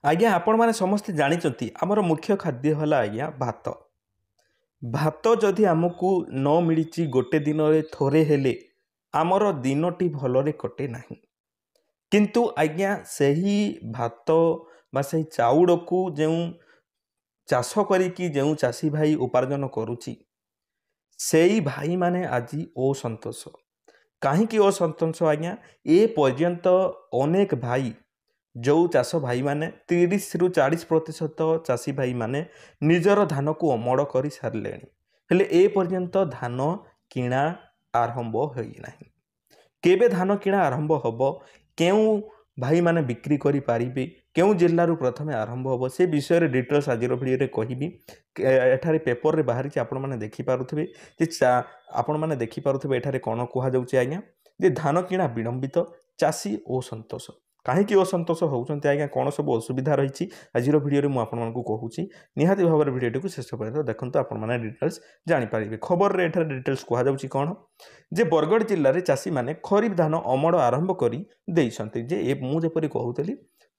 आज्ञा आपण मैंने समस्ते जानते आमर मुख्य खाद्य है आज्ञा भात। भात जदि आमको न मिली गोटे दिन थोड़े हेले आमर दिनटी भलरे कटे ना। किंतु आज्ञा से ही भात बा से चाउल को जो चाष करी जो चाषी भाई उपार्जन करुच्ची से भाई माने आज असंतोष कहीं असंतोष आज्ञा ए पर्यंत अनेक भाई जो चाष भाई माने 30 रु 40% चाषी भाई माने निजर धान को अमड़ कर सारे हेले ए पर्यंत धान किणा आरंभ होना। केबे धान किणा आरंभ होब क्यों भाई माने बिक्री करि पारिबे क्यों जिल्लारू प्रथमे आरंभ होब से विषय रे डिटेल्स आज भिडियो कहबी। एठारे पेपर रे बाहर आपण माने देखि पारुथबे जे आपण माने देखि पारुथबे एठारे कोन कुहा जाउची आज्ञा जे धान किणा विलंबित चाषी असंतोष कहीं असंतोष होउचंती आज्ञा कौन सब असुविधा रही आज भिडियो मुझे आपको कहूँ निहाती भाव में भिडियो को शेष पर्यटन देखो आपण मैंने डिटेल्स जानीपारे। खबर रे एठारे डिटेल्स कहुच्छी कौन जे बरगड़ जिले में चाषी मैंने खरीफ धान अमड़ आरंभ कर जे मुझे कहूली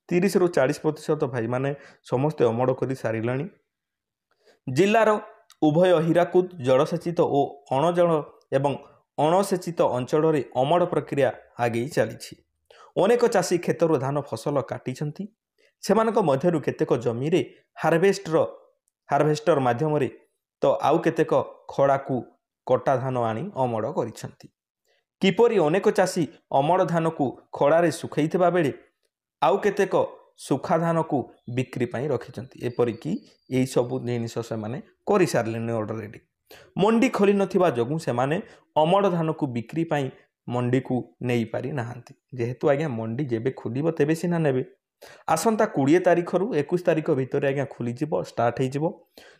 30 रु 40% भाई मैंने समस्ते अमड़ कर सारे जिलार उभय हीराकुद जलसेचित और अणजल एवं अणसेचित अंचल अमड़ प्रक्रिया आगे चली। अनेक चाषी क्षेत्र धान फसल काटी मध्यरु केतेक जमी रे हार्वेस्टर माध्यम तो आउ केतेक खड़ा को कटा धान आनी अमड़ करिसेंती। किपरि अनेक चाषी अमड़ धान को खड़ारे सुखैथिबा बेले आउ केतेक सुखा धान को बिक्री पाई रखिसेंती। एपरिकी यही सब जिनिस से माने करि सारलेनी ऑलरेडी। मंडी खोली नथिबा जगु से माने अमड़ धान को बिक्री पाई मंडी को नहीं पारि नाहांती। जेहेतु आज्ञा मंडी जेबे खुलिबो तेबे सिना नेबे। आसंता 20 तारिख रु 21 तारिख भितर आज्ञा खुली जिवो स्टार्ट हे जिवो।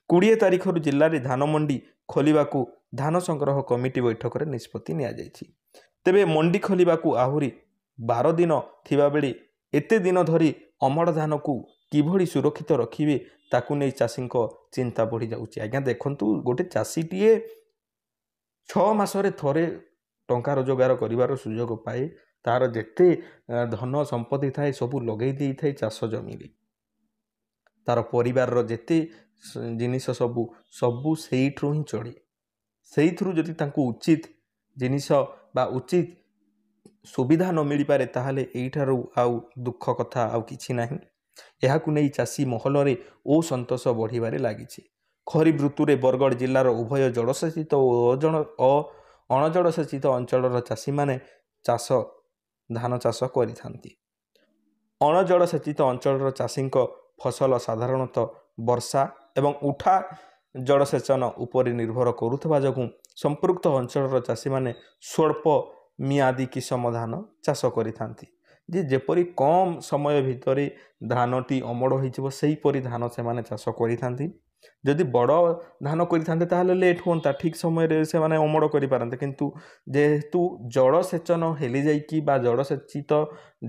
20 तारिख रु जिल्ला रे धान मंडी खोलिबाकू धान संग्रह कमिटी बैठक रे निष्पत्ति निया जायछि। तेबे मंडी खोलिबाकू आहुरी 12 दिन थिबा बेले एते दिन धरी अमड़ धान को किभली सुरक्षित रखिबे ताकू नै चाषी चिंता बढ़ी जाउछि। आज्ञा देखंतु गोटे चाषीटीए 6 मासरे थोरे टंका रोजगार करिवार सुजोग पाए तार जेते धन संपत्ति थाए सबू लगे दी थाए चाष जमी तार परिवार जेते जिनिस सबू सबू सेइठरू ही चढ़े सेइथरू जदि तांको उचित जिनिस बा उचित सुविधा न मिल पारे ताहले एइठारू आउ दुख कथा आउ किछि नाही। एहाकु नै चाषी महल रे असंतोष बढ़िबारे लागिछि। खरीफ ऋतु रे बरगड़ जिल्लार उभय जलसेचित और अणजलसेचित अंचल चाषी माने चाष धान चाष करिथांती। अणजलसेचित अंचल चाषी फसल साधारणतः वर्षा एवं उठा जलसेचन उपर निर्भर करुवा जगु संपृक्त अंचल चाषी माने स्वल्प मियादी किसम धान चाष करिथांती। जे जेपरी कम समय भितर धानटी अमड़ होइछिबो सेही परि धान से माने चाष करिथांती। जदि बड़ धान करिथांते ताहले लेट होता ठीक समय रे से माने अमड़ करि पारंते किंतु जेहेतु जलसेचन हेली जाइकी बा जलसेचित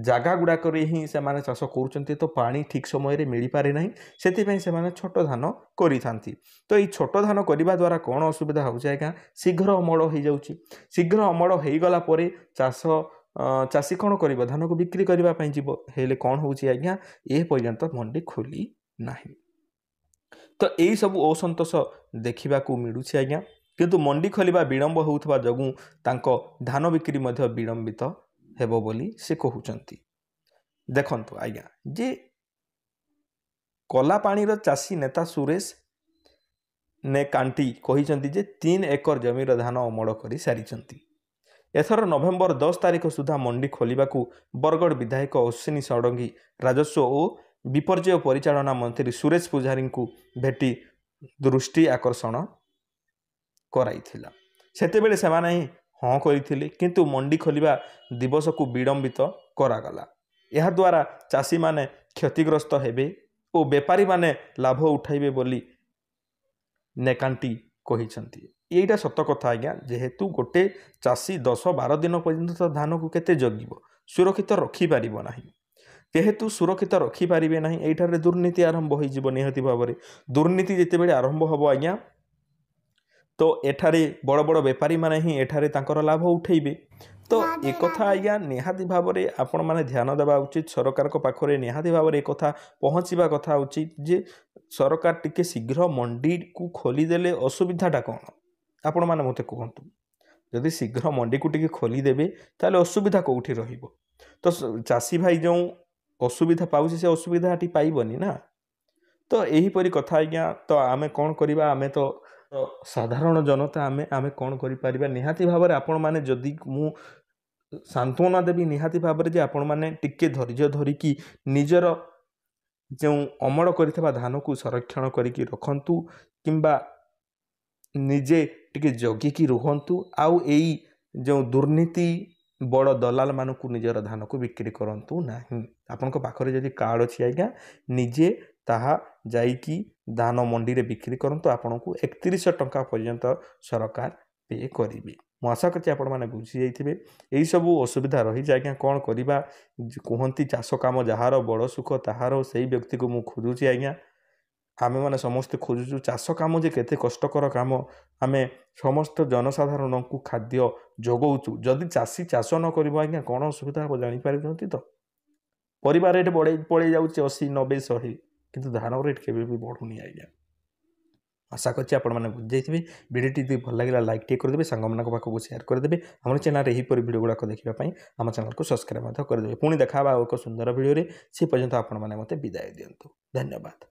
जागा गुडा करे ही से माने चाष करूचंती तो पानी ठीक समय रे मिली पारे नाही सेति पई से माने छोट धान करिथांती। तो ई छोट धान करिबा द्वारा कोन असुविधा होउछ आज्ञा शीघ्र अमड़ होई जाउची। शीघ्र अमड़ होई गला परे चाषी कौन कर धान को बिक्री करने जीव हेले कौन हो आज्ञा ए पर्यंत मंडी खोली नाही। तो यही सब असंतोष देखा मिलूँ आज्ञा किंतु मंडी खोलिबा विलंब होउथबा जगु तांको धान बिक्री मध्य विलंबित हेबो बोली से कहउचंती। देखंतु आज्ञा जे कलापाणीर चाषी नेता सुरेश ने कांटी कहिसंती जे 3 एकर जमीर धान अमड़ करि सारिचंती। एथर नवेम्बर 10 तारिख सुधा मंडी खोलिबाकू बरगड़ विधायक अश्विनी षडंगी राजस्व और विपर्यय परिचालना मंत्री सुरेश पुजारी को भेटी दृष्टि आकर्षण कराइथिला। सेतेबेले सेमाने हाँ करथिले किंतु मंडी खोलिबा दिवस को विलंबित करागला। यह द्वारा चाषी माने क्षतिग्रस्त हेबे और बेपारी माने लाभ उठाइबे बोली नेकांटी कहिसंती। यहीटा सत कथा आज्ञा जेहेतु गोटे चाषी 10-12 दिन पर्यंत धान को केते जगिबो सुरक्षित रखी पारिबो नाही। जेहेतु सुरक्षित रखी पारिबे नाही एठारे दुर्नीति आरंभ होई जिवो निहति भाबरे। दुर्नीति जेतेबेले आरंभ होबो आज्ञा तो एठारे बड़ बड़ बेपारी माने ही एठारे तांकर लाभ उठेइबे। तो एक कथा आज्ञा निहाती भाव में आपण मैंने ध्यान देवा उचित सरकार पाखे निहाती भाव में एक कथा पहुँचवा कथा उचित जे सरकार टिके शीघ्र मंडी को खोलीदेले असुविधाटा कौन आपण मैंने मत कहतु जदि शीघ्र मंडी को टिके खोलीदेवे ताले असुविधा कौटी रहिबो तो चाषी भाई जो असुविधा पाउछि से असुविधाटी पाइबनी ना तो यहीपरि कथा आज्ञा तो आमे कौन करिबा आमे तो साधारण जनता आमे कौन करिपारिबा निहाती भाव में आपण मैंने जदि मु सांत्वना देवी निहाती भाव में जे आपण मैंने टिके धैर्य धरिकी निजर जो अमल कर धान को संरक्षण करिकी रखंतु किंबा निजे टिके जगिकी रुहंतु आउ एई जो दुर्नीति बड़ दलाल मानकु निजर धान को बिक्री करंतु नाही आपन को पाखरे जदि कार्ड अछि आज्ञा निजे ताहा जाइकी धान मंडी रे बिक्री करंतु आपन को 3100 टंका पर्यंत सरकार पे करिवे मु आशा करछि आपण माने बुझी जाइथिबे एई सब असुविधा रही जाय आज्ञा कोन करिबा कहंती चाष काम जहार बड़ सुख ताहार सेई व्यक्ति को मु खोजुछि आज्ञा आमे माने समस्त खोजुछु चाष काम जे केते कष्टकर काम आमे समस्त जनसाधारण को खाद्य जोगौछु जदि चाषी चाष न करिबो आज्ञा कोन असुविधा हो जानि पारिछंती तो परिवार रेट बड़े पड़े जाउछि 80 90 100 किंतु धान रेट केबे भी बढ़ुनी आज्ञा आशा करछि आपण माने बुझ जाइथिबे वीडियोटी यदि भल लागिला लाइक टे कर देबे संग मानक पाखको शेयर कर देबे हमर चैनल रे एही पर वीडियो गुडा को देखिबा पई हम चैनल को सब्सक्राइब कर देबे पुणी देखाबा एक सुंदर वीडियो रे से पर्यंत आपण माने मते विदाय दियंतु धन्यवाद।